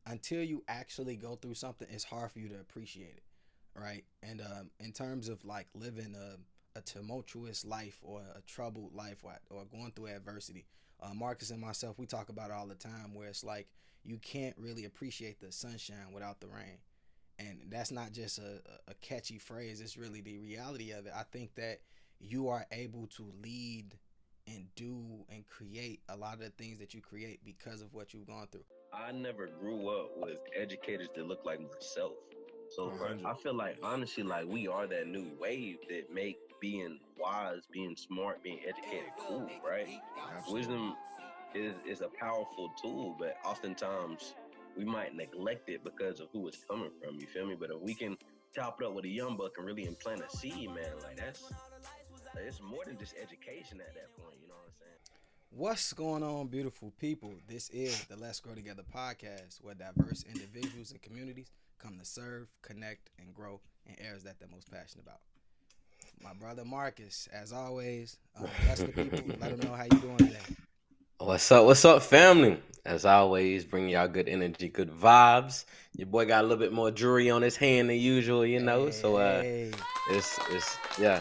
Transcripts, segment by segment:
until you actually go through something, it's hard for you to appreciate it, right? And in terms of like living a tumultuous life or a troubled life, or going through adversity, Marcus and myself, we talk about it all the time, where it's like you can't really appreciate the sunshine without the rain. And that's not just a catchy phrase, it's really the reality of it. I think that you are able to lead and do and create a lot of the things that you create because of what you've gone through. I never grew up with educators that look like myself. So 100. I feel like honestly, like we are that new wave that make being wise, being smart, being educated cool, right? Absolutely. Wisdom is a powerful tool, but oftentimes we might neglect it because of who it's coming from. You feel me? But if we can chop it up with a young buck and really implant a seed, man, like that's like, it's more than just education at that point. You know what I'm saying? What's going on, beautiful people? This is the Let's Grow Together podcast, where diverse individuals and communities come to serve, connect, and grow in areas that they're most passionate about. My brother Marcus, as always, bless the people. Let them know how you doing today. What's up? What's up, family? As always, bring y'all good energy, good vibes. Your boy got a little bit more jewelry on his hand than usual, you know. So Hey, it's yeah,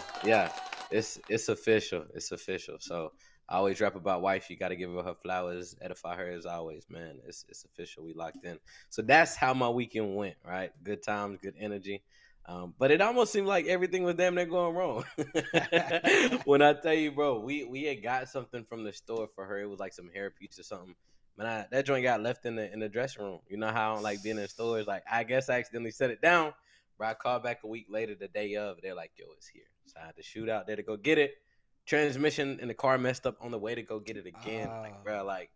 it's official. It's official. So I always rap about wife. You got to give her her flowers, edify her as always, man. It's official. We locked in. So that's how my weekend went. Right, good times, good energy. But it almost seemed like everything was damn near going wrong. When I tell you, bro, we had got something from the store for her. It was like some hairpiece or something. Man, that joint got left in the dressing room. You know how I don't like being in stores. Like I guess I accidentally set it down. But I called back a week later, the day of. They're like, "Yo, it's here." So I had to shoot out there to go get it. Transmission in the car messed up on the way to go get it again. Like, uh, bro, like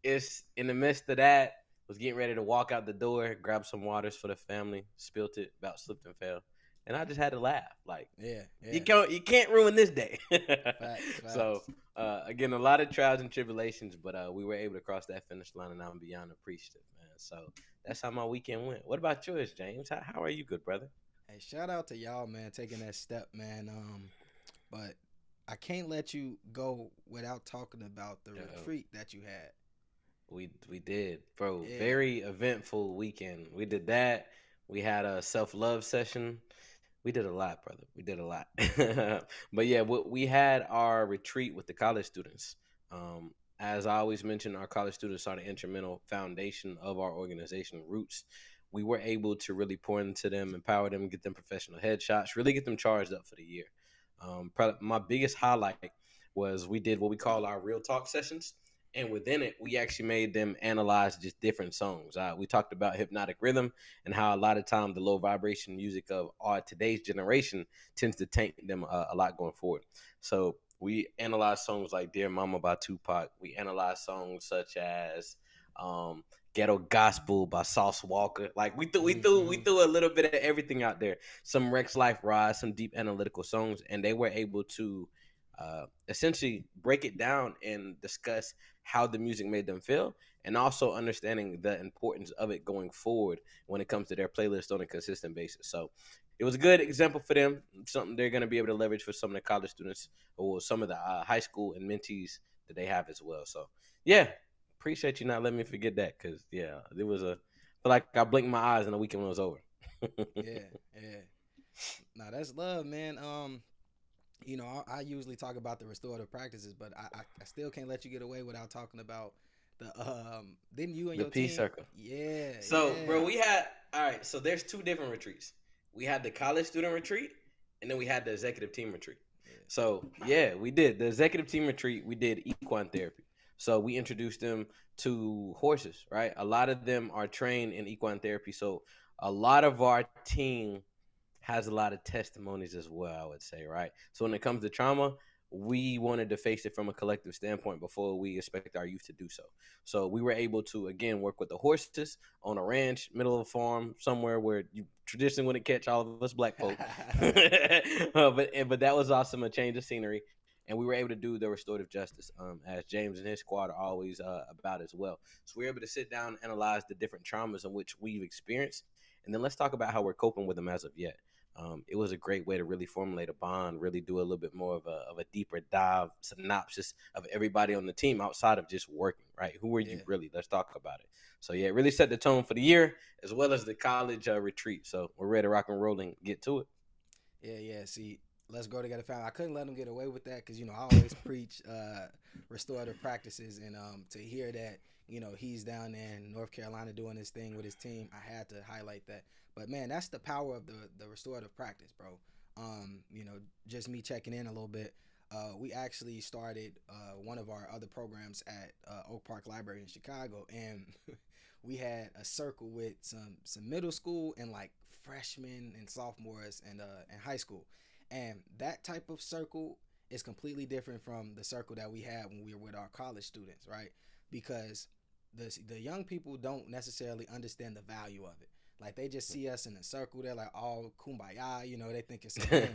it's in the midst of that. Was getting ready to walk out the door, grab some waters for the family, spilt it, about slipped and fell, and I just had to laugh. Like yeah, you yeah, can't ruin this day. facts, So facts. again, a lot of trials and tribulations, but we were able to cross that finish line, and I'm beyond appreciative, man. So that's how my weekend went. What about yours, James? How are you, good brother? Hey, shout out to y'all, man, taking that step, man. But I can't let you go without talking about the Uh, retreat that you had. we did, bro. Yeah, Very eventful weekend. We did that. We had a self love session. We did a lot, brother. We did a lot. But yeah, we had our retreat with the college students. As I always mention, our college students are the instrumental foundation of our organization roots. We were able to really pour into them, empower them, get them professional headshots, really get them charged up for the year. Probably my biggest highlight was we did what we call our real talk sessions, and within it, we actually made them analyze just different songs. We talked about hypnotic rhythm and how a lot of time the low vibration music of our today's generation tends to taint them a lot going forward. So we analyzed songs like "Dear Mama" by Tupac. We analyzed songs such as "Ghetto Gospel" by Sauce Walker. Like we mm-hmm. threw a little bit of everything out there. Some Rex Life Rise, some deep analytical songs, and they were able to essentially break it down and discuss how the music made them feel, and also understanding the importance of it going forward when it comes to their playlist on a consistent basis. So it was a good example for them, something they're going to be able to leverage for some of the college students or some of the high school and mentees that they have as well. So yeah, appreciate you not letting me forget that, because yeah, it was a I feel like I blinked my eyes and the weekend was over. Yeah, yeah. Now that's love, man. I usually talk about the restorative practices, but I still can't let you get away without talking about the didn't you and The your peace team? circle. Yeah, So, yeah, bro, we had all right. So there's two different retreats. We had the college student retreat, and then we had the executive team retreat. yeah. So yeah, we did the executive team retreat. We did equine therapy. So we introduced them to horses. Right, a lot of them are trained in equine therapy. So a lot of our team has a lot of testimonies as well, I would say, right? So when it comes to trauma, we wanted to face it from a collective standpoint before we expect our youth to do so. So we were able to again work with the horses on a ranch, middle of a farm, somewhere where you traditionally wouldn't catch all of us black folk. But that was awesome, a change of scenery. And we were able to do the restorative justice, as James and his squad are always about as well. So we were able to sit down and analyze the different traumas in which we've experienced, and then let's talk about how we're coping with them as of yet. It was a great way to really formulate a bond, really do a little bit more of a deeper dive synopsis of everybody on the team outside of just working, right? Who are you Yeah. really? Let's talk about it. So yeah, it really set the tone for the year as well as the college retreat. So we're ready to rock and roll and get to Yeah, yeah. See, let's grow together, family. I couldn't let him get away with that because I always preach restorative practices, and to hear that he's down there in North Carolina doing his thing with his team, I had to highlight that. But man, that's the power of the restorative practice, bro. Just me checking in a little bit. We actually started one of our other programs at Oak Park Library in Chicago, and we had a circle with some middle school and like freshmen and sophomores and high school, and that type of circle is completely different from the circle that we had when we were with our college students, right? Because the young people don't necessarily understand the value of it. Like they just see us in a circle, they're like all kumbaya, they think it's a game,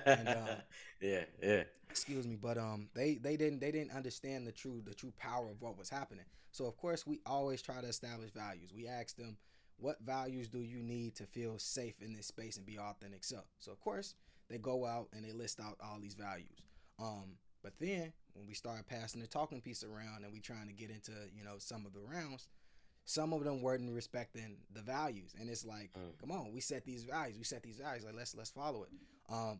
and it. Yeah, yeah. excuse me, but they didn't understand the true power of what was happening. So of course we always try to establish values. We ask them, what values do you need to feel safe in this space and be authentic self? So of course they go out and they list out all these values. But then when we start passing the talking piece around and we trying to get into some of the rounds, some of them weren't respecting the values, and it's like, Mm. come on, we set these values, like let's follow it.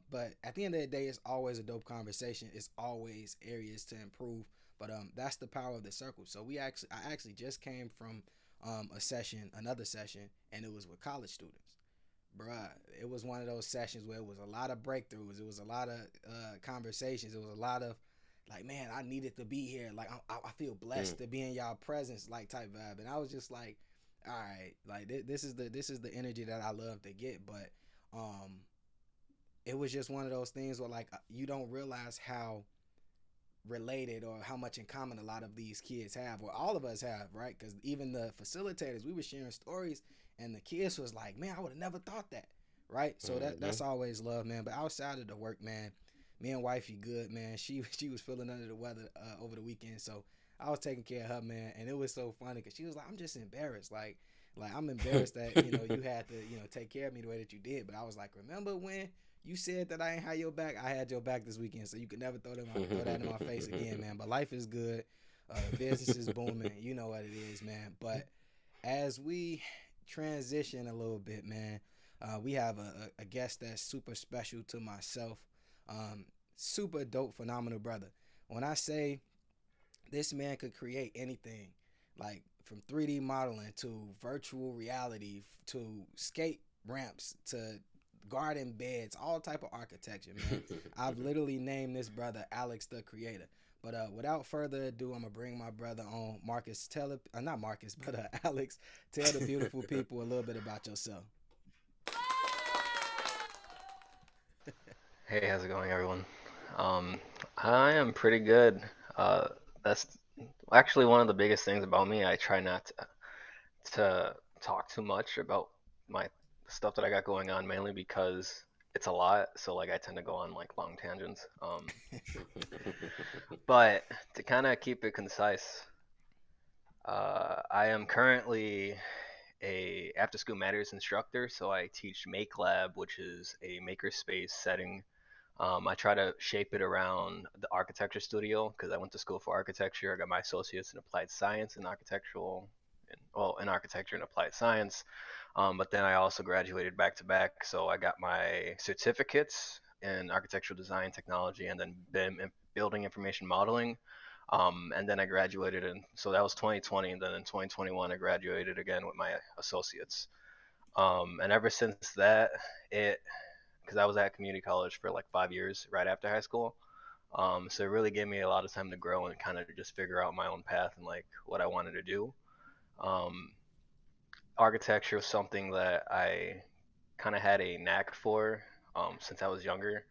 But at the end of the day, it's always a dope conversation. It's always areas to improve. But that's the power of the circle. So I actually just came from another session, and it was with college students. Bruh, it was one of those sessions where it was a lot of breakthroughs. It was a lot of conversations. It was a lot of like, man, I needed to be here. Like, I feel Mm. blessed to be in y'all presence, like type vibe. And I was just like, all right, like this is the energy that I love to get. But um, it was just one of those things where like you don't realize how related or how much in common a lot of these kids have, or all of us have, right? Because even the facilitators, we were sharing stories, and the kids was like, "Man, I would have never thought that," right? So that's Hmm. always love, man. But outside of the work, man, me and wifey good, man. She was feeling under the weather over the weekend, so I was taking care of her, man, and it was so funny because she was like, "I'm just embarrassed, like I'm embarrassed that you had to take care of me the way that you did." But I was like, "Remember when you said that I ain't had your back? I had your back this weekend, so you could never throw that in my face again, man." But life is good. Business is booming. You know what it is, man. But as we transition a little bit, man, we have a guest that's super special to myself. Um, Super dope, phenomenal brother. When I say this man could create anything, like from 3D modeling to virtual reality to skate ramps to garden beds, all type of architecture, man. I've literally named this brother Alex the Creator. But without further ado, I'm gonna bring my brother on. Marcus, not Marcus, but Alex, tell the beautiful people a little bit about yourself. Hey, how's it going, everyone? Um, I am pretty good. Uh, that's actually one of the biggest things about me. I try not to talk too much about my stuff that I got going on, mainly because it's a lot. So like I tend to go on like long tangents. But to kind of keep it concise, I am currently a after school matters instructor. So I teach Make Lab, which is a makerspace setting. I try to shape it around the architecture studio because I went to school for architecture. I got my associates in applied science and architectural, in architecture and applied science. But then I also graduated back to back, so I got my certificates in architectural design technology and then BIM, building information modeling. And then I graduated, and so that was 2020. And then in 2021, I graduated again with my associates. And ever since that, it because I was at community college for like 5 years right after high school. So it really gave me a lot of time to grow and kind of just figure out my own path and like what I wanted to do. Um, Architecture was something that I kind of had a knack for since I was younger.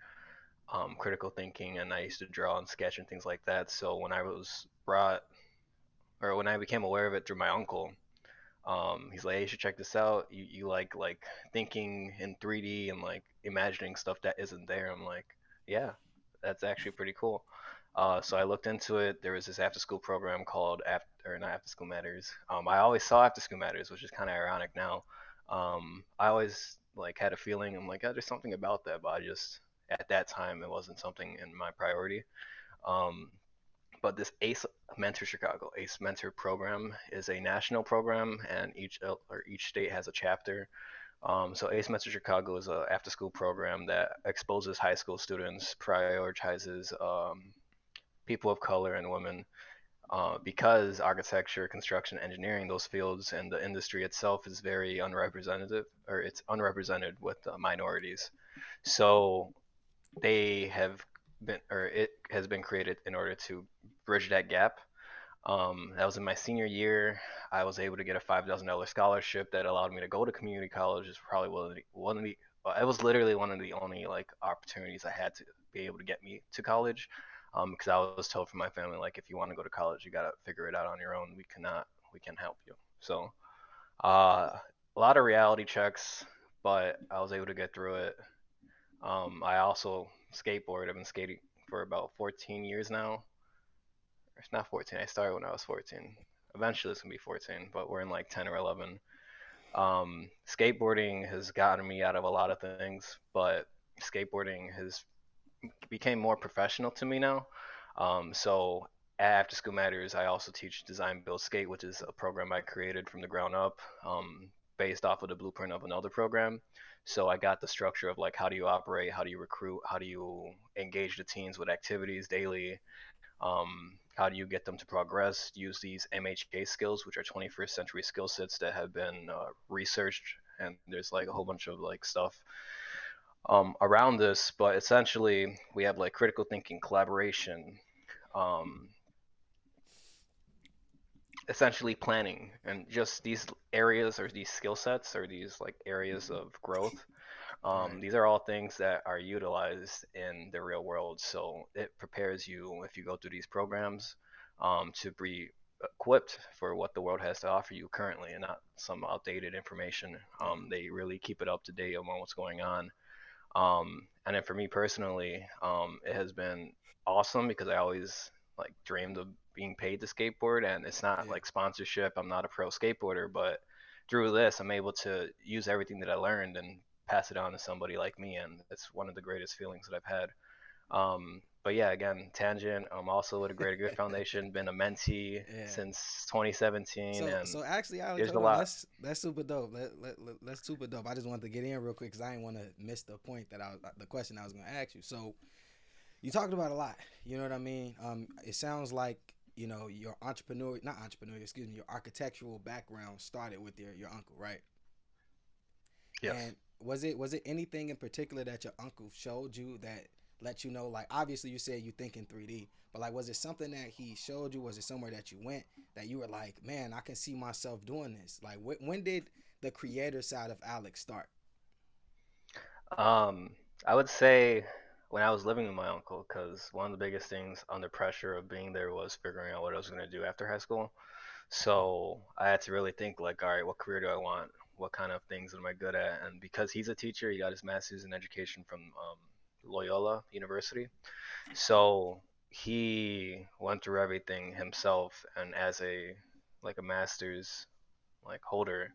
Critical thinking, and I used to draw and sketch and things like that. So when I was brought, or when I became aware of it through my uncle, he's like, "Hey, you should check this out. You like thinking in 3D and like imagining stuff that isn't there." I'm like, "Yeah, that's actually pretty cool." So I looked into it. There was this after school program called After or not After School Matters. I always saw After School Matters, which is kind of ironic now. I always like had a feeling I'm like, oh, there's something about that, but I just at that time it wasn't something in my priority. Um, but this ACE Mentor Chicago ACE Mentor program is a national program, and each state has a chapter. So ACE Mentor Chicago is a after school program that exposes high school students, prioritizes people of color and women, because architecture, construction, engineering, those fields, and the industry itself is very unrepresentative, or it's unrepresented with minorities. So they have been, or it has been created in order to bridge that gap. That was in my senior year. I was able to get a $5,000 scholarship that allowed me to go to community college. It's probably one of the it was literally one of the only like opportunities I had to be able to get me to college. Because I was told from my family like if you want to go to college, you gotta figure it out on your own. We can help you. So a lot of reality checks, but I was able to get through it. I also skateboard. I've been skating for about 14 years now. It's not 14. I started when I was 14. Eventually, it's gonna be 14, but we're in like 10 or 11. Skateboarding has gotten me out of a lot of things, but skateboarding has became more professional to me now. So at After School Matters, I also teach Design Build Skate, which is a program I created from the ground up, based off of the blueprint of another program. So I got the structure of like how do you operate, how do you recruit, how do you engage the teams with activities daily, how do you get them to progress, use these MHK skills, which are 21st century skill sets that have been researched, and there's like a whole bunch of like stuff around this, but essentially we have like critical thinking, collaboration, um, essentially planning, and just these areas or these skill sets or these like areas of growth. Right. These are all things that are utilized in the real world, so it prepares you if you go through these programs, to be equipped for what the world has to offer you currently and not some outdated information. Yeah. They really keep it up to date on what's going on. And then for me personally, it has been awesome because I always like dreamed of being paid to skateboard, and it's not Yeah. like sponsorship. I'm not a pro skateboarder, but through this, I'm able to use everything that I learned and pass it on to somebody like me, and it's one of the greatest feelings that I've had. But yeah, again, tangent. I'm also with the Greater Good Foundation, been a mentee Yeah. since 2017, and So actually, Alex, there's a hold on. lot. That's super dope. Let's super dope. I just wanted to get in real quick because I didn't want to miss the point that the question I was going to ask you. So you talked about a lot. You know what I mean? It sounds like your not entrepreneur, excuse me, your architectural background started with your uncle, right? Yes. And was it anything in particular that your uncle showed you that let you know? Like, obviously, you said you think in 3D, but like, was it something that he showed you? Was it somewhere that you went that you were like, man, I can see myself doing this? Like, when did the creator side of Alex start? Um, I would say when I was living with my uncle, because one of the biggest things under pressure of being there was figuring out what I was going to do after high school. So I had to really think like, all right, what career do I want? What kind of things am I good at? And because he's a teacher, he got his master's in education from Loyola University. So he went through everything himself, and as a like a master's like holder,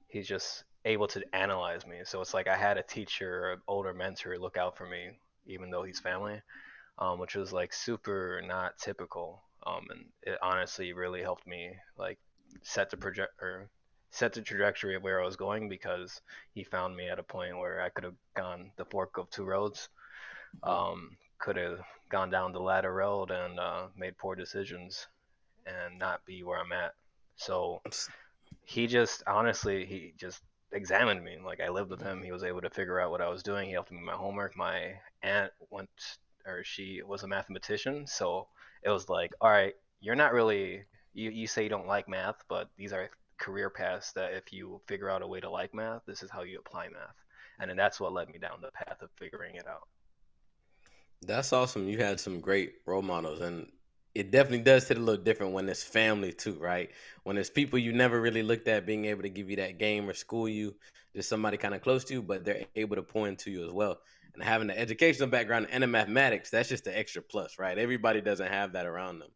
he's just able to analyze me. So it's like I had a teacher or an older mentor look out for me, even though he's family, which was like super not typical. And it honestly really helped me like set the project or set the trajectory of where I was going, because he found me at a point where I could have gone the fork of two roads, could have gone down the ladder road and made poor decisions and not be where I'm at. So he just honestly he just examined me. Like I lived with him. He was able to figure out what I was doing. He helped me with my homework. My aunt went, or she was a mathematician, so it was like, all right, you're not really you say you don't like math, but these are career paths that if you figure out a way to like math, this is how you apply math. And then that's what led me down the path of figuring it out. That's awesome. You had some great role models, and it definitely does hit a little different when it's family too, right? When it's people you never really looked at being able to give you that game or school you, just somebody kind of close to you, but they're able to pour into you as well. And having the educational background and the mathematics, that's just the extra plus, right? Everybody doesn't have that around them.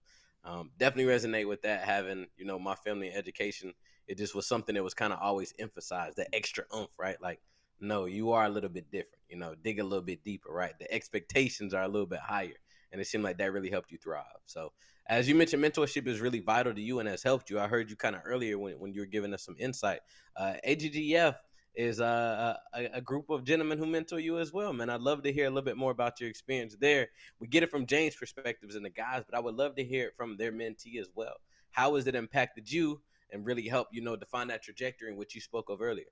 Definitely resonate with that. Having my family in education It just was something that was kind of always emphasized, the extra oomph, right? Like, no, you are a little bit different, dig a little bit deeper, right? The expectations are a little bit higher. And it seemed like that really helped you thrive. So, as you mentioned, mentorship is really vital to you and has helped you. I heard you kind of earlier when you were giving us some insight. AGGF is a group of gentlemen who mentor you as well, man. I'd love to hear a little bit more about your experience there. We get it from James' perspectives and the guys, but I would love to hear it from their mentee as well. How has it impacted you and really helped, define that trajectory in which you spoke of earlier?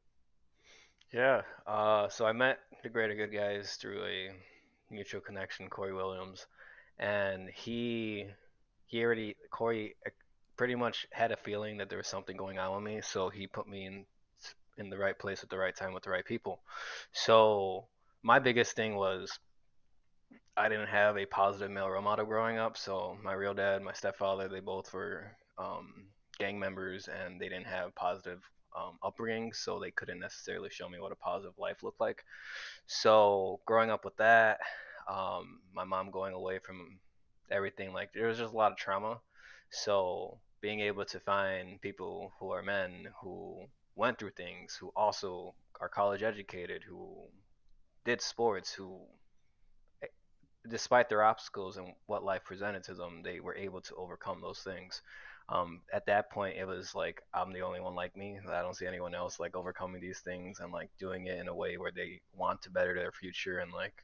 Yeah. So I met the Greater Good guys through a mutual connection, Corey Williams, and Corey pretty much had a feeling that there was something going on with me, so he put me in the right place at the right time with the right people. So my biggest thing was I didn't have a positive male role model growing up. So my real dad, my stepfather, they both were gang members, and they didn't have positive upbringing, so they couldn't necessarily show me what a positive life looked like. So growing up with that, my mom going away from everything, like there was just a lot of trauma. So being able to find people who are men who went through things, who also are college educated, who did sports, who despite their obstacles and what life presented to them, they were able to overcome those things. At that point, it was like I'm the only one like me. I don't see anyone else like overcoming these things and like doing it in a way where they want to better their future. And like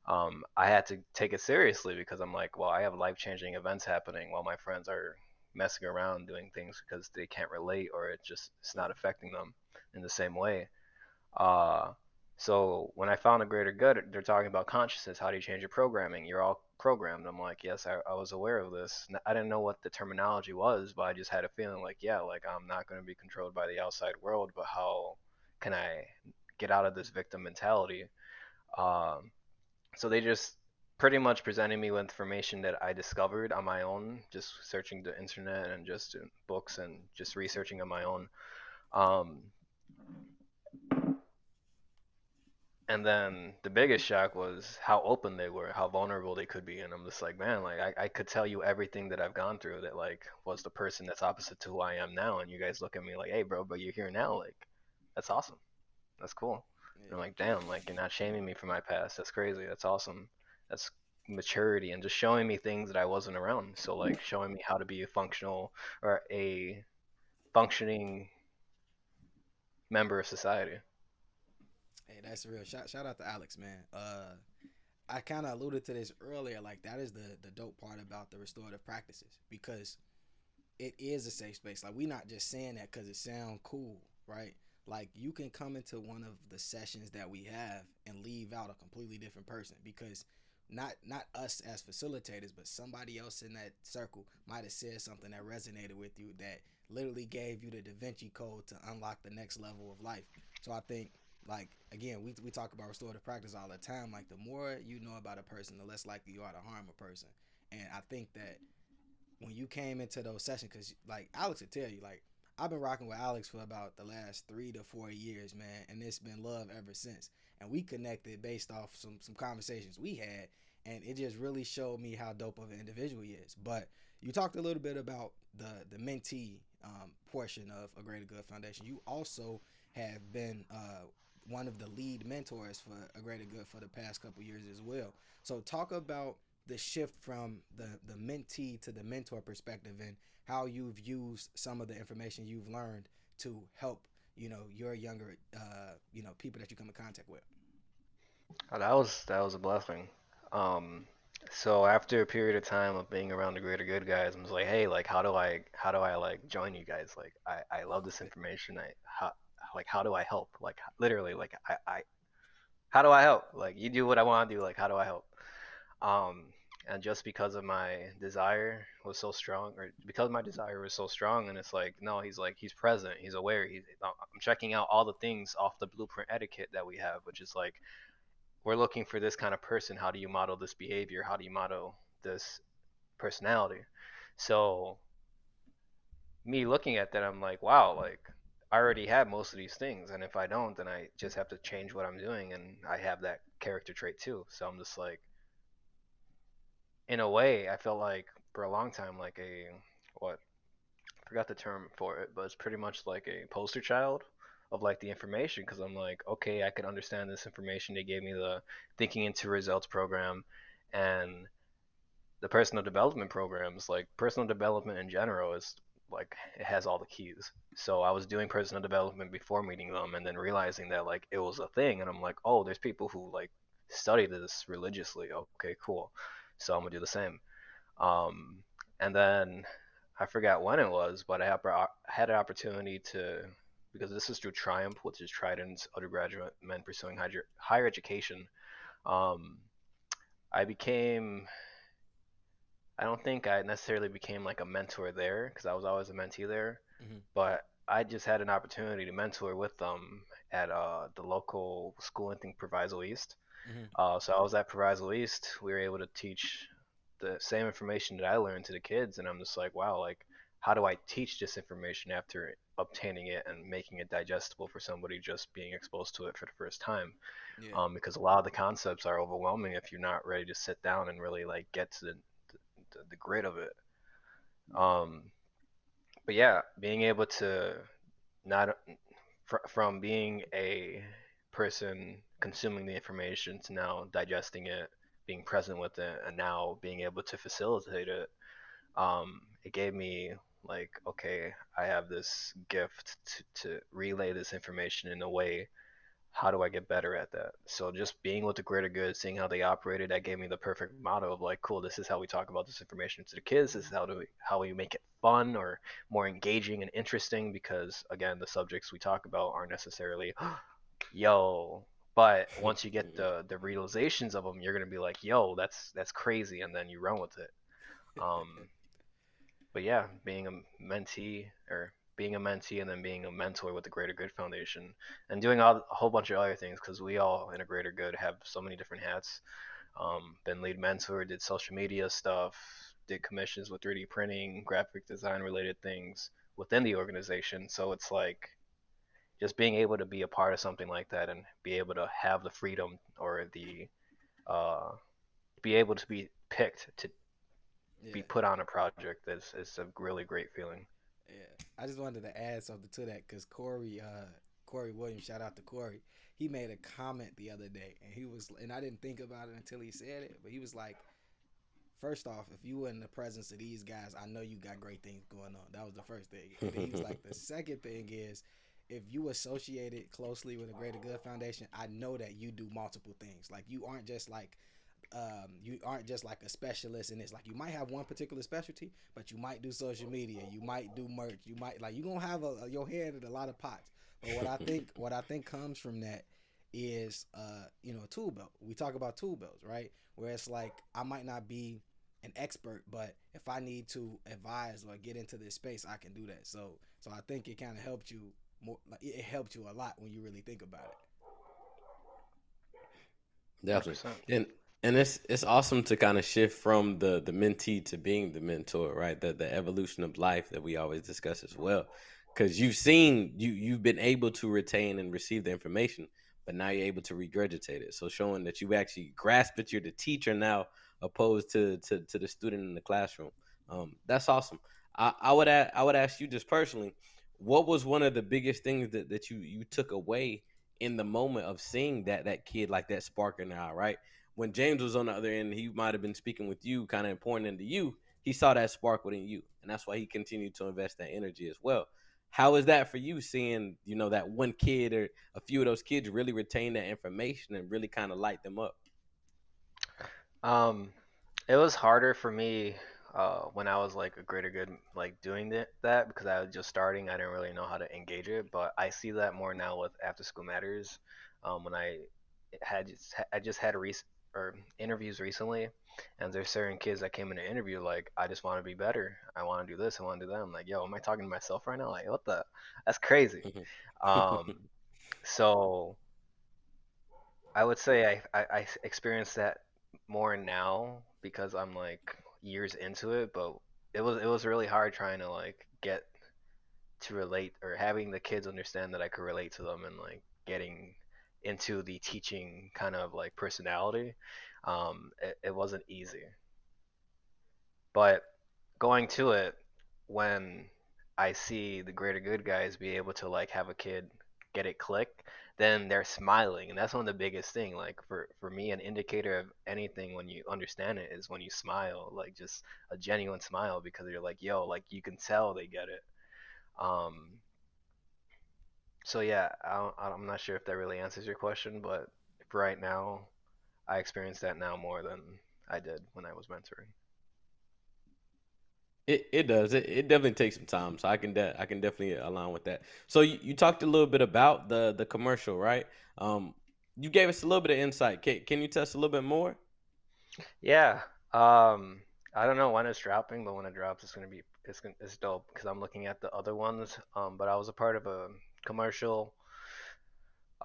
I had to take it seriously because I'm like, well, I have life changing events happening while my friends are messing around doing things because they can't relate or it's not affecting them in the same way. Uh, so when I found a greater good, they're talking about consciousness. How do you change your programming? You're all programmed. I'm like, yes, I was aware of this. I didn't know what the terminology was, but I just had a feeling like, yeah, like I'm not going to be controlled by the outside world, but how can I get out of this victim mentality? Um, so they just pretty much presented me with information that I discovered on my own, just searching the internet and just books and just researching on my own. Um, And then the biggest shock was how open they were, how vulnerable they could be. And I'm just like, man, like I could tell you everything that I've gone through that like was the person that's opposite to who I am now. And you guys look at me like, hey, bro, but you're here now. Like, that's awesome. That's cool. And I'm Yeah. like, damn, like you're not shaming me for my past. That's crazy. That's awesome. That's maturity and just showing me things that I wasn't around. So like showing me how to be a functional or a functioning member of society. Hey, that's real. Shout out to Alex, man. I kind of alluded to this earlier. Like that is the dope part about the restorative practices because it is a safe space. Like we not just saying that because it sound cool, right? Like you can come into one of the sessions that we have and leave out a completely different person because not us as facilitators, but somebody else in that circle might have said something that resonated with you that literally gave you the Da Vinci Code to unlock the next level of life. So I think like again we talk about restorative practice all the time. Like the more you know about a person, the less likely you are to harm a person. And I think that when you came into those sessions, because like Alex would tell you, like I've been rocking with Alex for about the last 3 to 4 years, man, and it's been love ever since. And we connected based off some conversations we had, and it just really showed me how dope of an individual he is. But you talked a little bit about the mentee portion of A Greater Good Foundation. You also have been one of the lead mentors for A Greater Good for the past couple years as well. So talk about the shift from the mentee to the mentor perspective and how you've used some of the information you've learned to help your younger people that you come in contact with. Oh, that was a blessing. Um, so after a period of time of being around the greater good guys, I was like, hey, like how do I like join you guys? Like I love this information. How do I help? Like literally, like I how do I help? Like you do what I want to do. Like how do I help? Um, and just because of my desire was so strong, or because my desire was so strong, and it's like he's present, he's aware, I'm checking out all the things off the blueprint etiquette that we have, which is like we're looking for this kind of person. How do you model this behavior? How do you model this personality? So me looking at that, I'm like, wow, like I already have most of these things, and if I don't, then I just have to change what I'm doing, and I have that character trait too. So I'm just like, in a way, I felt like for a long time, like a what forgot the term for it, but it's pretty much like a poster child of like the information because I'm like, okay, I could understand this information. They gave me the thinking into results program and the personal development programs, like personal development in general is like it has all the keys. So I was doing personal development before meeting them and then realizing that like it was a thing and I'm like, "Oh, there's people who like study this religiously. Okay, cool." So I'm going to do the same. Um and then I forgot when it was, but had an opportunity to because this is through Triumph, which is Trident's undergraduate men pursuing higher education. Um, I became I don't think I necessarily became like a mentor there because I was always a mentee there, Hmm. but I just had an opportunity to mentor with them at the local school, I think Proviso East. Hmm. So I was at Proviso East. We were able to teach the same information that I learned to the kids, and I'm just like, wow, like how do I teach this information after obtaining it and making it digestible for somebody just being exposed to it for the first time? Yeah. Because a lot of the concepts are overwhelming if you're not ready to sit down and really like get to the grit of it. Um, but yeah, being able to not from being a person consuming the information to now digesting it, being present with it, and now being able to facilitate it, it gave me like, okay, I have this gift to relay this information in a way how do I get better at that? So just being with the greater good, seeing how they operated, that gave me the perfect motto of like, cool, this is how we talk about this information to the kids. This is how we make it fun or more engaging and interesting because again, the subjects we talk about aren't necessarily yo, but once you get the realizations of them, you're gonna be like, yo, that's crazy, and then you run with it. Um, but yeah, being a mentee or being a mentee and then being a mentor with the Greater Good Foundation and doing a whole bunch of other things because we all in a Greater Good have so many different hats. Been lead mentor, did social media stuff, did commissions with 3D printing, graphic design related things within the organization. So it's like just being able to be a part of something like that and be able to have the freedom or the uh, be able to be picked to be Yeah. put on a project is a really great feeling. Yeah, I just wanted to add something to that because Corey Williams, shout out to Corey. He made a comment the other day, and and I didn't think about it until he said it, but he was like, first off, if you were in the presence of these guys, I know you got great things going on. That was the first thing, and then he was like, the second thing is, if you associated closely with a Greater Good Foundation, I know that you do multiple things. Like you aren't just like a specialist in this. Like you might have one particular specialty, but you might do social media, you might do merch, you might like you gonna have your hand in a lot of pots. But what I think comes from that is a tool belt. We talk about tool belts, right? Where it's like I might not be an expert, but if I need to advise or get into this space, I can do that. So I think it kind of helped you more. Like it helped you a lot when you really think about it. Definitely. 100%. And it's awesome to kind of shift from the mentee to being the mentor, right? The evolution of life that we always discuss as well. Because you've been able to retain and receive the information, but now you're able to regurgitate it. So showing that you actually grasp it, you're the teacher now, opposed to the student in the classroom. That's awesome. I would ask you just personally, what was one of the biggest things that you took away in the moment of seeing that kid like that spark in the eye, right? When James was on the other end, he might have been speaking with you, kind of pouring into you. He saw that spark within you, and that's why he continued to invest that energy as well. How is that for you, seeing that one kid or a few of those kids really retain that information and really kind of light them up? Um, it was harder for me when I was like a greater good like doing that because I was just starting. I didn't really know how to engage it, but I see that more now with After School Matters. When I just had or interviews recently, and there's certain kids that came in an interview like I just want to be better. I want to do this. I want to do that. I'm like, yo, am I talking to myself right now? Like, what the? That's crazy. Um, so I would say I experience that more now because I'm like years into it, but it was really hard trying to like get to relate or having the kids understand that I could relate to them and like getting into the teaching kind of like personality. It wasn't easy, but going to it when I see the greater good guys be able to like have a kid get it click, then they're smiling, and that's one of the biggest thing. Like for me, an indicator of anything when you understand it is when you smile, like just a genuine smile, because you're like, yo, like you can tell they get it. Um, so yeah, I'm not sure if that really answers your question, but for right now, I experience that now more than I did when I was mentoring. It does. It definitely takes some time, so I can definitely align with that. So you talked a little bit about the commercial, right? Um, you gave us a little bit of insight. Can you tell us a little bit more? Yeah. Um, I don't know when it's dropping, but when it drops, it's dope because I'm looking at the other ones. But I was a part of a commercial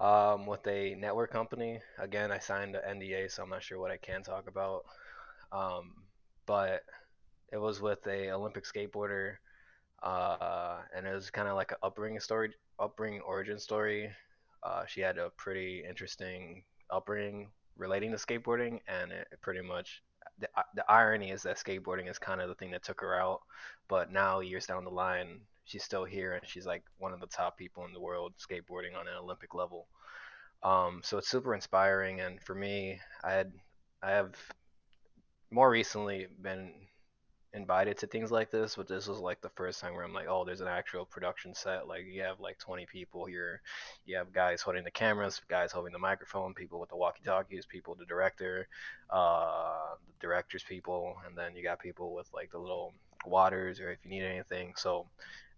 with a network company. Again, I signed an NDA, so I'm not sure what I can talk about. Um, but it was with a Olympic skateboarder, and it was kind of like an upbringing origin story. She had a pretty interesting upbringing relating to skateboarding, and it pretty much the irony is that skateboarding is kind of the thing that took her out, but now years down the line, she's still here, and she's like one of the top people in the world skateboarding on an Olympic level. So it's super inspiring, and for me, I have more recently been invited to things like this, but this was like the first time where I'm like, oh, there's an actual production set. Like you have like 20 people here. You have guys holding the cameras, guys holding the microphone, people with the walkie-talkies, people, the director, the director's people, and then you got people with like the little waters or if you need anything. So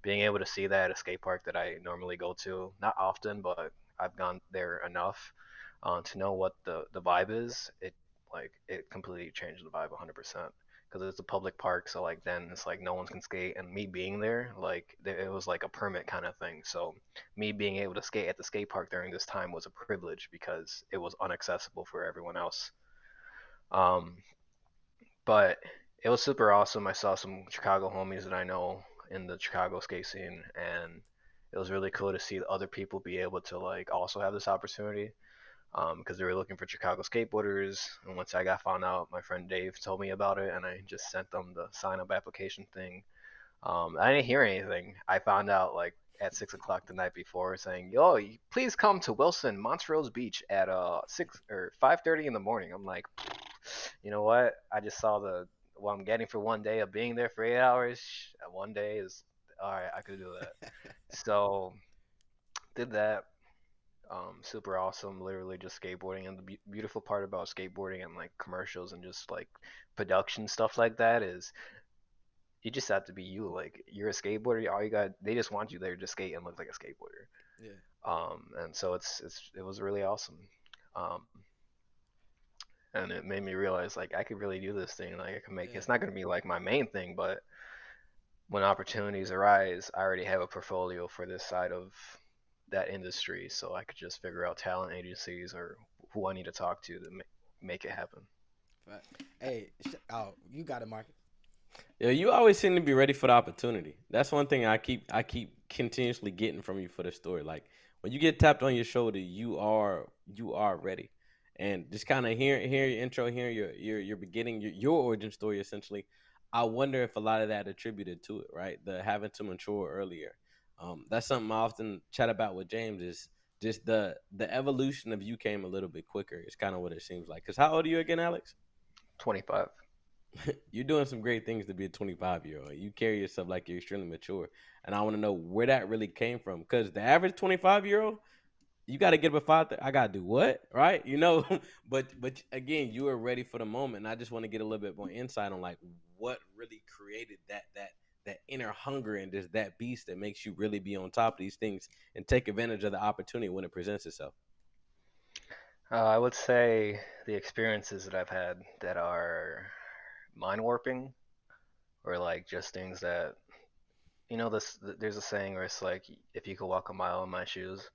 being able to see that at a skate park that I normally go to, not often, but I've gone there enough to know what the vibe is. It completely changed the vibe 100% because it's a public park. So like then it's like no one can skate, and me being there, like it was like a permit kind of thing. So me being able to skate at the skate park during this time was a privilege because it was inaccessible for everyone else. Um, but it was super awesome. I saw some Chicago homies that I know in the Chicago skate scene, and it was really cool to see other people be able to like also have this opportunity because they were looking for Chicago skateboarders. And once I got found out, my friend Dave told me about it, and I just sent them the sign up application thing. I didn't hear anything. I found out like at 6 o'clock the night before, saying, "Yo, please come to Wilson, Montrose Beach at 6 or 5:30 in the morning." I'm like, you know what? I just saw the what I'm getting for one day of being there for 8 hours. One day is all right. I could do that. So did that. Super awesome. Literally just skateboarding, and the beautiful part about skateboarding and like commercials and just like production stuff like that is you just have to be you. Like you're a skateboarder. All you got, they just want you there to skate and look like a skateboarder. Yeah. And so it was really awesome. Um, and it made me realize like I could really do this thing. Like I can make. Yeah. It's not gonna be like my main thing, but when opportunities arise, I already have a portfolio for this side of that industry, so I could just figure out talent agencies or who I need to talk to make it happen. Right. Hey, oh, you got it, Marcus. Yeah, you always seem to be ready for the opportunity. That's one thing I keep continuously getting from you for the story. Like when you get tapped on your shoulder, you are ready. And just kind of hear your intro, hear your beginning, your origin story essentially. I wonder if a lot of that attributed to it, right? The having to mature earlier. That's something I often chat about with James is just the evolution of you came a little bit quicker. It's kind of what it seems like. Cause how old are you again, Alex? 25. You're doing some great things to be a 25-year-old. You carry yourself like you're extremely mature. And I want to know where that really came from. Because the average 25-year-old, you got to get up at 5. I got to do what? Right? You know? but again, you are ready for the moment. And I just want to get a little bit more insight on like what really created that inner hunger and just that beast that makes you really be on top of these things and take advantage of the opportunity when it presents itself. I would say the experiences that I've had that are mind warping or like just things that this there's a saying where it's like if you could walk a mile in my shoes.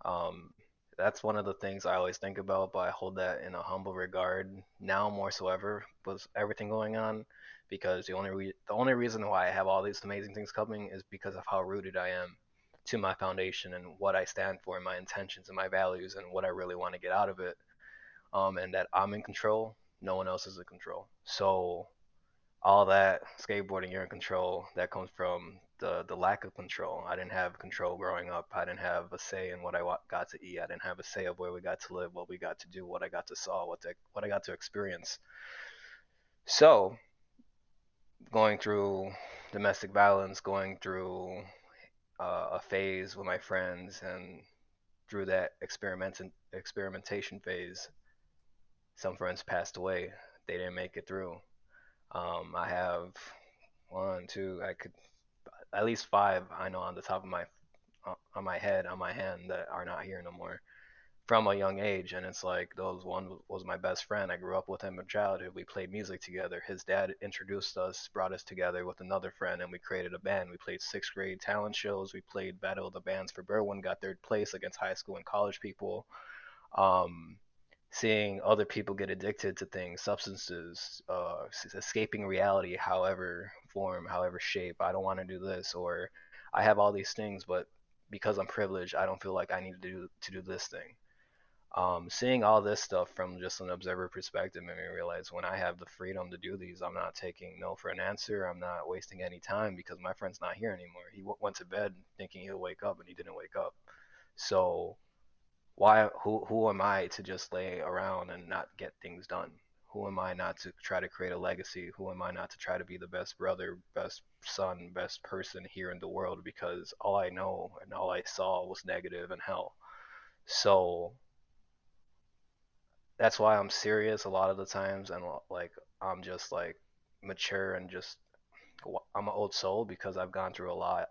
Um, that's one of the things I always think about, but I hold that in a humble regard now more so ever with everything going on, because the only reason why I have all these amazing things coming is because of how rooted I am to my foundation and what I stand for and my intentions and my values and what I really want to get out of it. And that I'm in control, no one else is in control. So all that skateboarding, you're in control. That comes from the lack of control. I didn't have control growing up. I didn't have a say in what got to eat. I didn't have a say of where we got to live, what we got to do, what I got to saw, what I got to experience. So going through domestic violence, going through a phase with my friends, and through that experimentation phase, some friends passed away. They didn't make it through. I have one, two, I could at least five I know on the top of my on my head, on my hand that are not here no more from a young age. And it's like those one was my best friend. I grew up with him in childhood. We played music together. His dad introduced us, brought us together with another friend, and we created a band. We played sixth grade talent shows. We played Battle of the Bands for Berwyn, got third place against high school and college people. um, Seeing other people get addicted to things, substances, escaping reality, however form, however shape. I don't want to do this, or I have all these things, but because I'm privileged, I don't feel like I need to do this thing. Seeing all this stuff from just an observer perspective made me realize when I have the freedom to do these, I'm not taking no for an answer. I'm not wasting any time because my friend's not here anymore. He went to bed thinking he'll wake up, and he didn't wake up. So why who am I to just lay around and not get things done? Who am I not to try to create a legacy? Who am I not to try to be the best brother, best son, best person here in the world? Because all I know and all I saw was negative and hell. So that's why I'm serious a lot of the times, and like I'm just like mature and just I'm an old soul because I've gone through a lot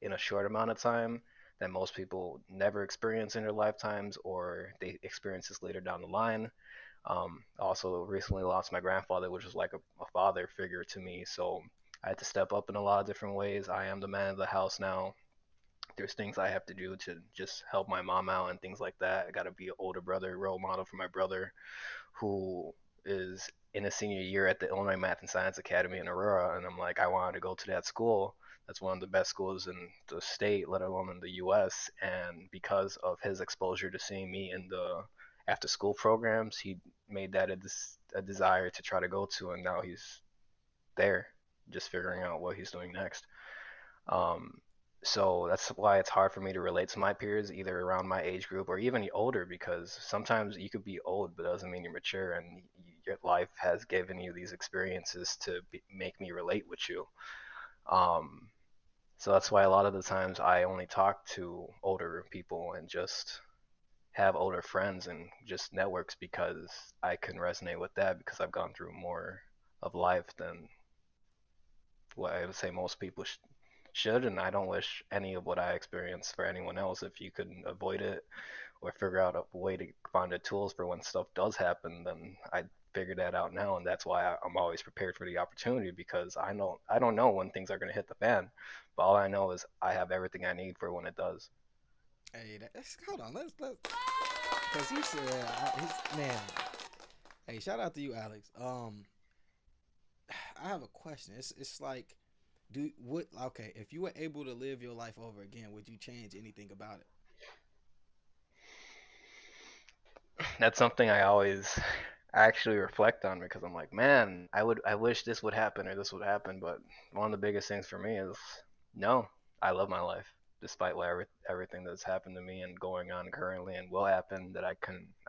in a short amount of time that most people never experience in their lifetimes, or they experience this later down the line. Also, recently lost my grandfather, which was like a father figure to me. So I had to step up in a lot of different ways. I am the man of the house now. There's things I have to do to just help my mom out and things like that. I got to be an older brother, role model for my brother, who is in a senior year at the Illinois Math and Science Academy in Aurora, and I'm like, I wanted to go to that school. That's one of the best schools in the state, let alone in the U.S. And because of his exposure to seeing me in the after school programs, he made that a desire to try to go to, and now he's there, just figuring out what he's doing next. Um, so that's why it's hard for me to relate to my peers, either around my age group or even older, because sometimes you could be old, but it doesn't mean you're mature, and your life has given you these experiences to make me relate with you. Um, so that's why a lot of the times I only talk to older people and just have older friends and just networks because I can resonate with that because I've gone through more of life than what I would say most people should, and I don't wish any of what I experienced for anyone else. If you could avoid it or figure out a way to find the tools for when stuff does happen, then I'd figure that out now, and that's why I'm always prepared for the opportunity because I don't know when things are going to hit the fan, but all I know is I have everything I need for when it does. Hey, that's, hold on. Let's because he said, man. Hey, shout out to you, Alex. I have a question. It's like, do what? Okay, if you were able to live your life over again, would you change anything about it? That's something I always actually reflect on because I'm like, man, I wish this would happen or this would happen, but one of the biggest things for me is no, I love my life despite everything that's happened to me and going on currently and will happen that I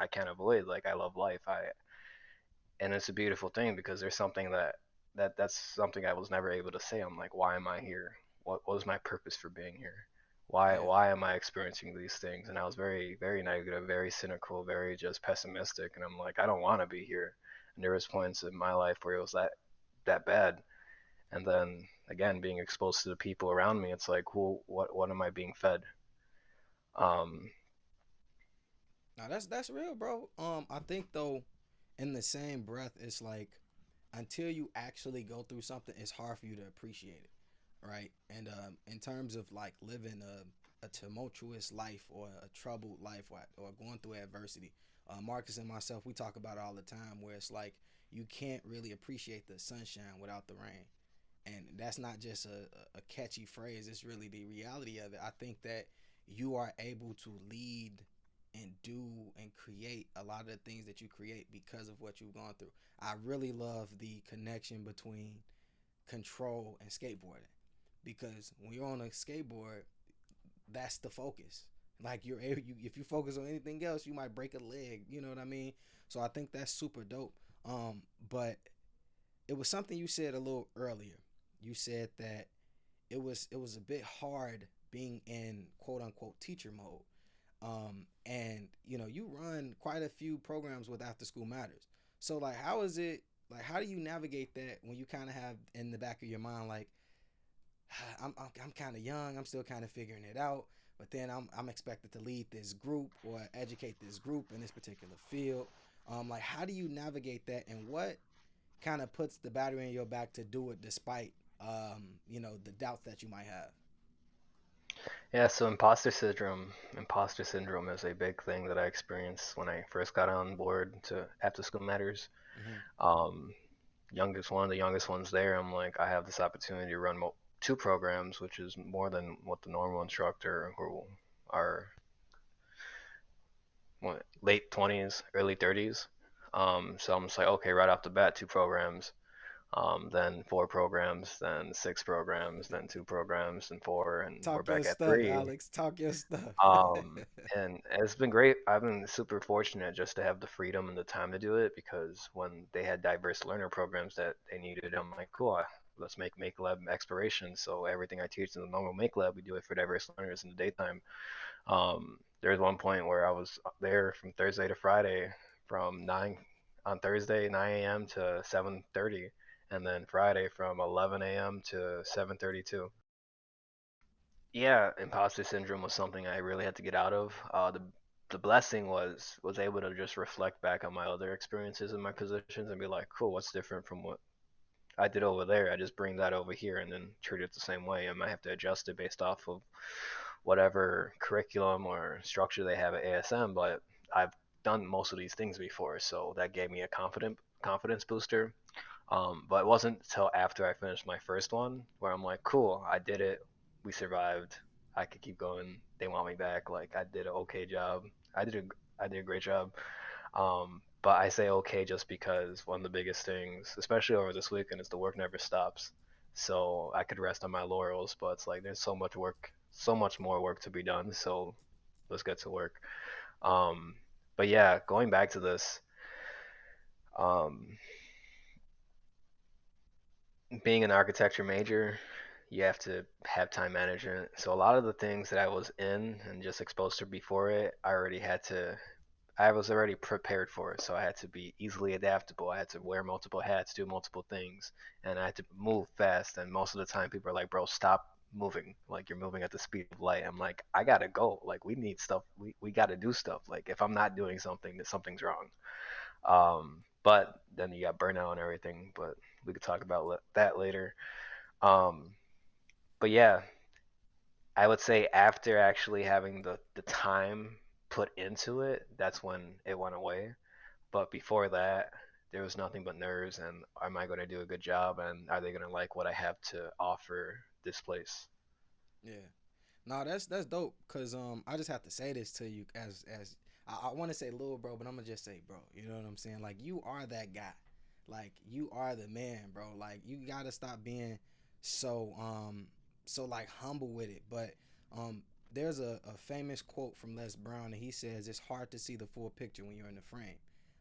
can't avoid. Like I love life. I And it's a beautiful thing because there's something that's something I was never able to say. I'm like, why am I here? What was my purpose for being here? Yeah. Why am I experiencing these things? And I was very negative, very cynical, very just pessimistic. And I'm like, I don't want to be here. And there was points in my life where it was that bad. And then again, being exposed to the people around me, it's like, who, what am I being fed? Um, Now that's real, bro. I think though, in the same breath, it's like until you actually go through something, it's hard for you to appreciate it, right? And in terms of like living a tumultuous life or a troubled life or going through adversity, Marcus and myself, we talk about it all the time, where it's like you can't really appreciate the sunshine without the rain. And that's not just a catchy phrase, it's really the reality of it. I think that you are able to lead and do and create a lot of the things that you create because of what you've gone through. I really love the connection between control in skateboarding, because when you're on a skateboard, that's the focus. Like if you focus on anything else, you might break a leg. You know what I mean? So I think that's super dope. But it was something you said a little earlier. You said that it was a bit hard being in quote unquote teacher mode. And you run quite a few programs with After School Matters. So like, how is it? Like, how do you navigate that when you kind of have in the back of your mind like, I'm kind of young. I'm still kind of figuring it out. But then I'm expected to lead this group or educate this group in this particular field. Like, how do you navigate that, and what kind of puts the battery in your back to do it despite the doubts that you might have? Yeah, so imposter syndrome is a big thing that I experienced when I first got on board to After School Matters. Mm-hmm. Um, one of the youngest ones there. I'm like, I have this opportunity to run two programs, which is more than what the normal instructor who are late 20s, early 30s. So I'm just like, okay, right off the bat, two programs, then four programs, then six programs, then two programs, and four, and we're Talk your back at stuff, three. Alex. Talk your stuff. And it's been great. I've been super fortunate just to have the freedom and the time to do it, because when they had diverse learner programs that they needed, I'm like, cool, let's make lab exploration. So everything I teach in the normal make lab, we do it for diverse learners in the daytime. There was one point where I was there from Thursday to Friday, from 9 on Thursday 9 a.m. to 7:30, and then Friday from 11 a.m. to 7:32. Yeah, imposter syndrome was something I really had to get out of. The blessing was able to just reflect back on my other experiences in my positions and be like, cool, what's different from what I did over there? I just bring that over here and then treat it the same way. I might have to adjust it based off of whatever curriculum or structure they have at ASM, but I've done most of these things before, so that gave me a confidence booster. But it wasn't until after I finished my first one where I'm like, cool, I did it. We survived. I could keep going. They want me back. Like, I did an okay job. I did a great job. But I say okay just because one of the biggest things, especially over this weekend, is the work never stops. So I could rest on my laurels, but it's like there's so much work, so much more work to be done. So let's get to work. Um, but yeah, going back to this, um, being an architecture major, you have to have time management. So a lot of the things that I was in and just exposed to before it, I was already prepared for it. So I had to be easily adaptable. I had to wear multiple hats, do multiple things, and I had to move fast. And most of the time, people are like, "Bro, stop moving. Like you're moving at the speed of light." I'm like, "I gotta go. Like we need stuff. We gotta do stuff. Like if I'm not doing something, then something's wrong." But then you got burnout and everything. But we could talk about that later. Um, but yeah, I would say after actually having the time put into it, that's when it went away. But before that, there was nothing but nerves and am I going to do a good job and are they going to like what I have to offer this place? Yeah. No, that's dope. Cause I just have to say this to you as I want to say little bro, but I'm gonna just say bro. You know what I'm saying? Like you are that guy. Like you are the man, bro. Like you gotta stop being so like humble with it. But um there's a famous quote from Les Brown, and he says it's hard to see the full picture when you're in the frame.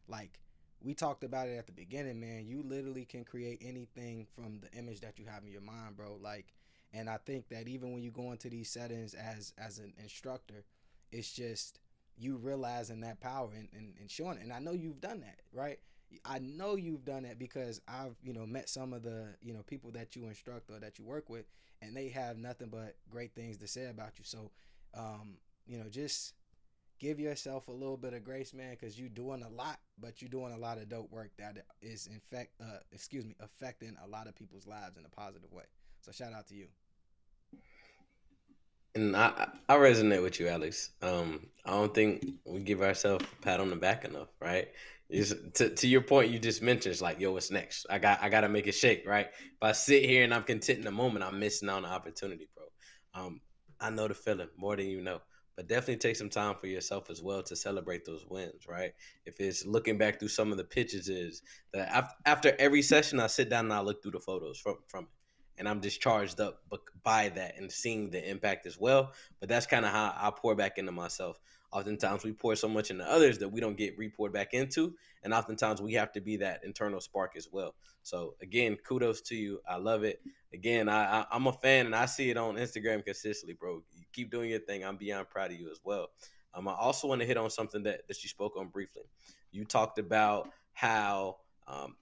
Like we talked about it at the beginning, man. You literally can create anything from the image that you have in your mind, bro. Like, and I think that even when you go into these settings as an instructor, it's just you realizing that power and showing it. And I know you've done that, right? I know you've done that because I've met some of the people that you instruct or that you work with, and they have nothing but great things to say about you. So, just give yourself a little bit of grace, man, because you're doing a lot, but you're doing a lot of dope work that is in fact, affecting a lot of people's lives in a positive way. So shout out to you. And I resonate with you, Alex. I don't think we give ourselves a pat on the back enough, right? To your point, you just mentioned, it's like, yo, what's next? I gotta make it shake, right? If I sit here and I'm content in the moment, I'm missing out on the opportunity, bro. I know the feeling more than you know. but definitely take some time for yourself as well to celebrate those wins, right? If it's looking back through some of the pictures, is that after every session, I sit down and I look through the photos from it, and I'm just charged up by that and seeing the impact as well. But that's kind of how I pour back into myself. Oftentimes, we pour so much into others that we don't get re-poured back into, and oftentimes we have to be that internal spark as well. So again, kudos to you. I love it. Again, I'm a fan, and I see it on Instagram consistently, bro. You keep doing your thing. I'm beyond proud of you as well. I also want to hit on something that you spoke on briefly. You talked about how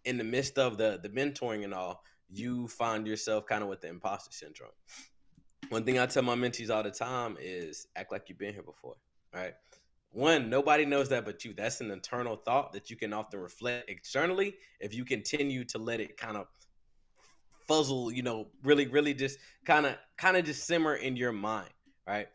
in the midst of the mentoring and all, you find yourself kind of with the imposter syndrome. One thing I tell my mentees all the time is act like you've been here before, right? One, nobody knows that but you. That's an internal thought that you can often reflect externally if you continue to let it kind of fuzzle, really, really just kind of just simmer in your mind, right?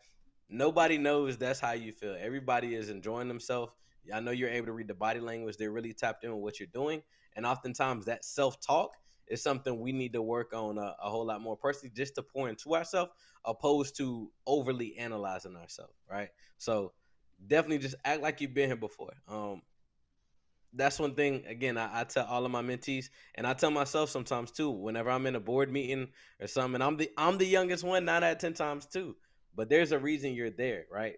Nobody knows that's how you feel. Everybody is enjoying themselves. I know you're able to read the body language. They're really tapped in with what you're doing. And oftentimes that self-talk is something we need to work on a whole lot more personally, just to pour into ourselves opposed to overly analyzing ourselves, right? So definitely just act like you've been here before. That's one thing. Again, I tell all of my mentees, and I tell myself sometimes too. Whenever I'm in a board meeting or something, I'm the youngest one 9 out of 10 times too. But there's a reason you're there, right?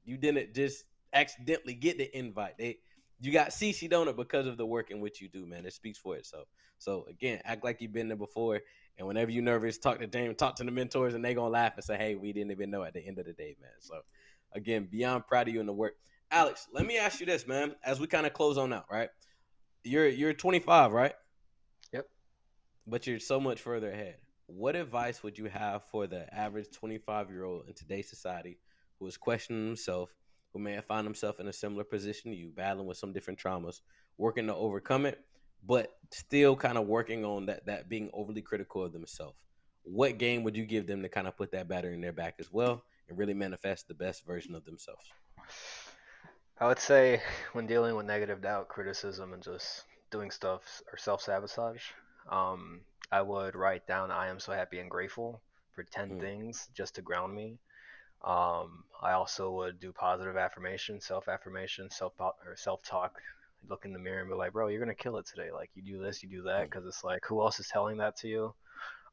You didn't just accidentally get the invite. You got CC'd on it because of the work in which you do, man. It speaks for itself. So again, act like you've been there before. And whenever you're nervous, talk to James, talk to the mentors, and they gonna laugh and say, "Hey, we didn't even know at the end of the day, man." So again, beyond proud of you in the work. Alex, let me ask you this, man. As we kind of close on out, right? You're 25, right? Yep. But you're so much further ahead. What advice would you have for the average 25-year-old in today's society who is questioning himself, who may have found himself in a similar position to you, battling with some different traumas, working to overcome it, but still kind of working on that being overly critical of themselves? What game would you give them to kind of put that battery in their back as well and really manifest the best version of themselves? I would say when dealing with negative doubt, criticism, and just doing stuff or self sabotage, um, I would write down "I am so happy and grateful" for 10 Mm, things just to ground me. I also would do positive affirmation, self talk. Look in the mirror and be like, bro, you're gonna kill it today. Like you do this, you do that, mm, because it's like, who else is telling that to you?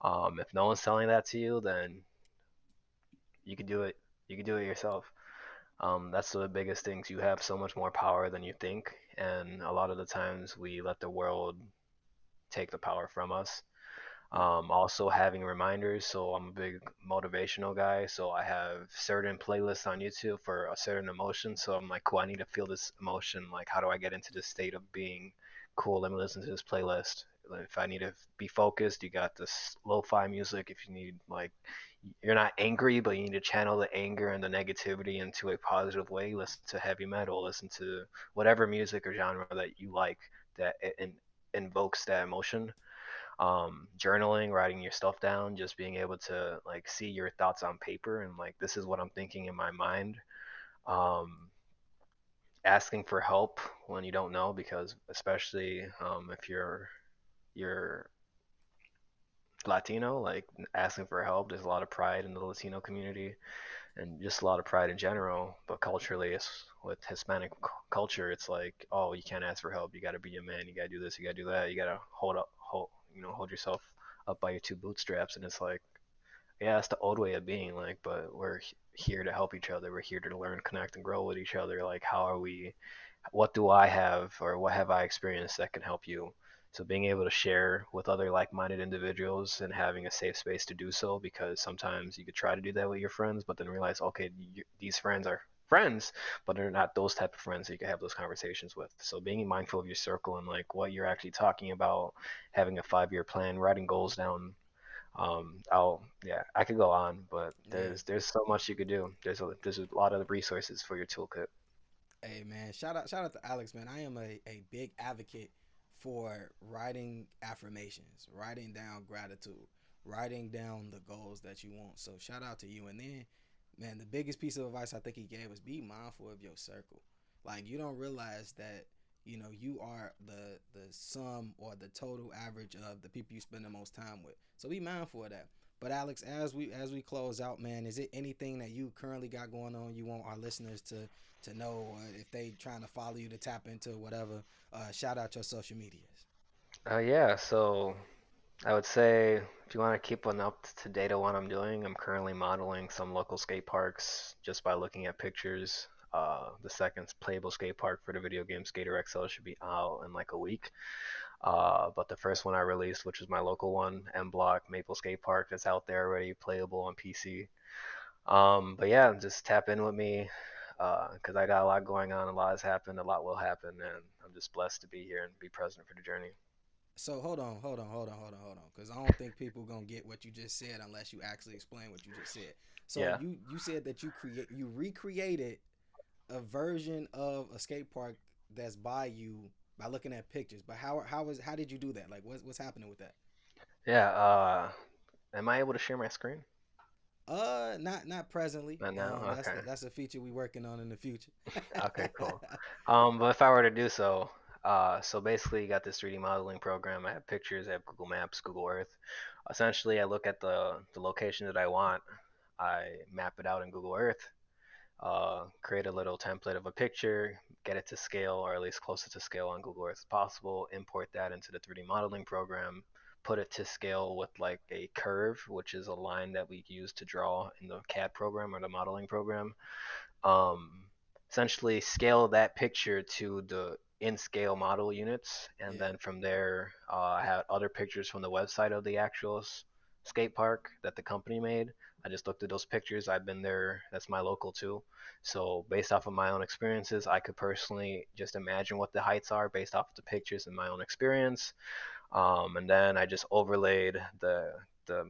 If no one's telling that to you, then you can do it. You can do it yourself. That's the biggest things. You have so much more power than you think, and a lot of the times we let the world take the power from us. mm, Also having reminders. So I'm a big motivational guy. So I have certain playlists on YouTube for a certain emotion. So I'm like, cool, I need to feel this emotion. Like, how do I get into this state of being cool? Let me listen to this playlist. If I need to be focused, you got this lo-fi music. If you need like, you're not angry, but you need to channel the anger and the negativity into a positive way. Listen to heavy metal. Listen to whatever music or genre that you like that invokes that emotion. Journaling, writing your stuff down, just being able to like see your thoughts on paper and like this is what I'm thinking in my mind. um, Asking for help when you don't know, because especially if you're Latino, like asking for help, there's a lot of pride in the Latino community and just a lot of pride in general. But culturally, it's with Hispanic culture, it's like, oh, you can't ask for help, you got to be a man, you got to do this, you got to do that, you got to hold yourself up by your two bootstraps. And it's like, yeah, it's the old way of being, like, but we're here to help each other, we're here to learn, connect, and grow with each other. Like, how are we, what do I have or what have I experienced that can help you? So being able to share with other like-minded individuals and having a safe space to do so, because sometimes you could try to do that with your friends, but then realize, okay, these friends are friends, but they're not those type of friends that you can have those conversations with. So being mindful of your circle and like what you're actually talking about, having a 5-year plan, writing goals down. Yeah, I could go on, but Yeah. there's so much you could do. There's a lot of resources for your toolkit. Hey man, shout out to Alex, man. I am a big advocate for writing affirmations, writing down gratitude, writing down the goals that you want. So shout out to you. And then, man, the biggest piece of advice I think he gave was be mindful of your circle. Like you don't realize that you are the sum or the total average of the people you spend the most time with. So be mindful of that. But Alex, as we close out, man, is it anything that you currently got going on you want our listeners to know, if they trying to follow you to tap into whatever? Shout out your social medias. Yeah, so I would say if you want to keep an up to date on what I'm doing, I'm currently modeling some local skate parks just by looking at pictures. The second playable skate park for the video game Skater XL should be out in like a week. But the first one I released, which is my local one, M Block Maple Skate Park, that's out there already playable on PC. But yeah, just tap in with me because I got a lot going on. A lot has happened. A lot will happen, and I'm just blessed to be here and be present for the journey. So hold on, because I don't think people gonna get what you just said unless you actually explain what you just said. So Yeah. you said that you recreated a version of a skate park that's by you by looking at pictures. But how did you do that? Like what's happening with that? Yeah. Am I able to share my screen? Not presently. Not now. Okay. That's a feature we working on in the future. Okay. Cool. But if I were to do so, so basically, you got this 3D modeling program. I have pictures. I have Google Maps, Google Earth. Essentially, I look at the location that I want. I map it out in Google Earth. Create a little template of a picture, get it to scale or at least closer to scale on Google Earth as possible, import that into the 3D modeling program, put it to scale with like a curve, which is a line that we use to draw in the CAD program or the modeling program. Um, Essentially, scale that picture to the in scale model units, and Yeah, then from there, I had other pictures from the website of the actual skate park that the company made. I just looked at those pictures. I've been there. That's my local too. So based off of my own experiences, I could personally just imagine what the heights are based off of the pictures and my own experience. And then I just overlaid the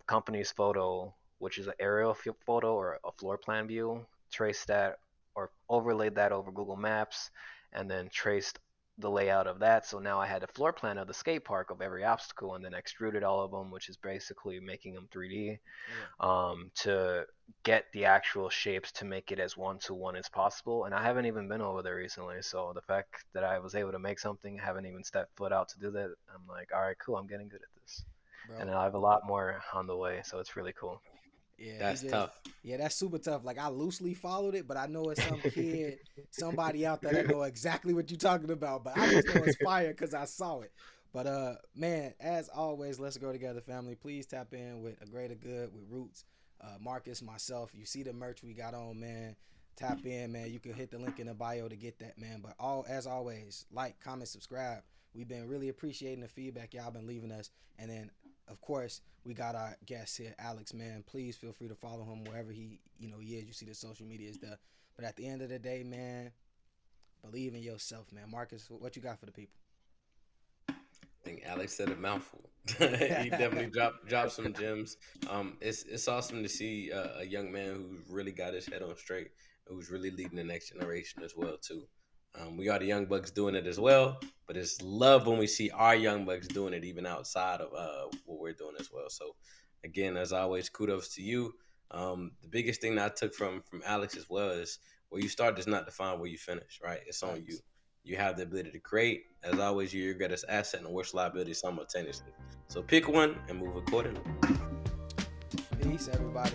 company's photo, which is an aerial photo or a floor plan view, traced that or overlaid that over Google Maps, and then traced the layout of that. So now I had a floor plan of the skate park of every obstacle, and then extruded all of them, which is basically making them 3D, yeah. to get the actual shapes to make it as one to one as possible. And I haven't even been over there recently, so the fact that I was able to make something, haven't even stepped foot out to do that, I'm like, all right, cool, I'm getting good at this, and Bro. I have a lot more on the way, so it's really cool. Yeah, it That's just tough. yeah, that's super tough. Like I loosely followed it, but I know it's some kid, somebody out there that know exactly what you're talking about. But I just know it's fire because I saw it. But man, as always, let's go together, family. Please tap in with a greater good with Roots, Marcus, myself. You see the merch we got on, man. Tap in, man. You can hit the link in the bio to get that, man. But all as always, like, comment, subscribe. We've been really appreciating the feedback y'all been leaving us, and then of course, we got our guest here, Alex. Man, please feel free to follow him wherever he is. You see the social media is there. But at the end of the day, man, believe in yourself, man. Marcus, what you got for the people? I think Alex said a mouthful. He definitely dropped some gems. It's awesome to see a young man who really got his head on straight, who's really leading the next generation as well too. We are the young bucks doing it as well, but it's love when we see our young bucks doing it even outside of what we're doing as well. So again, as always, kudos to you. The biggest thing that I took from Alex as well is where you start does not define where you finish. Right, it's on you. Facts. You have the ability to create. As always, you're your greatest asset and worst liability simultaneously. So pick one and move accordingly. Peace, everybody.